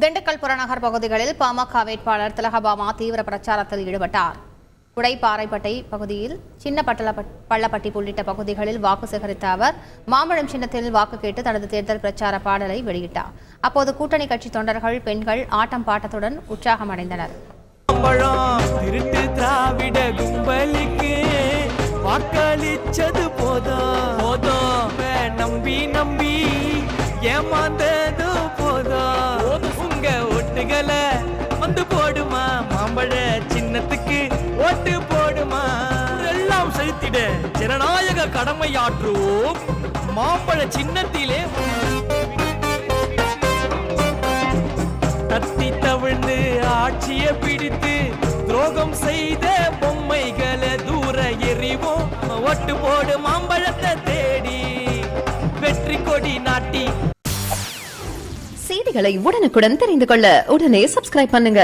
திண்டுக்கல் புறநகர் பகுதிகளில் பாமக வேட்பாளர் திலகபாமா தீவிர பிரச்சாரத்தில் ஈடுபட்டார். குடைப்பாறைப்பட்டை பகுதியில் சின்ன பள்ளப்பட்டி உள்ளிட்ட பகுதிகளில் வாக்கு சேகரித்த அவர் மாம்பழம் சின்னத்தில் வாக்கு கேட்டு தனது தேர்தல் பிரச்சார பாடலை வெளியிட்டார். அப்போது கூட்டணி கட்சி தொண்டர்கள், பெண்கள் ஆட்டம் பாட்டத்துடன் உற்சாகமடைந்தனர். வாக்களிச்சது போதும் நம்பி நம்பி ஏமாந்தது போதும். உங்க ஓட்டுகளை வந்து போடுமா, மாம்பழ சின்னத்துக்கு ஓட்டு போடுமா. எல்லாம் செலுத்திட ஜனநாயக கடமையாற்றுவோம். மாம்பழ சின்னத்திலே தத்தி தவிழ்ந்து ஆட்சியை பிடித்து துரோகம் செய்த பொம்மைகளை தூர எறிவோம். ஓட்டு போடு மாம்பழத்தை தேடி வெற்றி கொடி நாட்டி. செய்திகளை உடனுக்குடன் தெரிந்து கொள்ள உடனே சப்ஸ்கிரைப் பண்ணுங்க.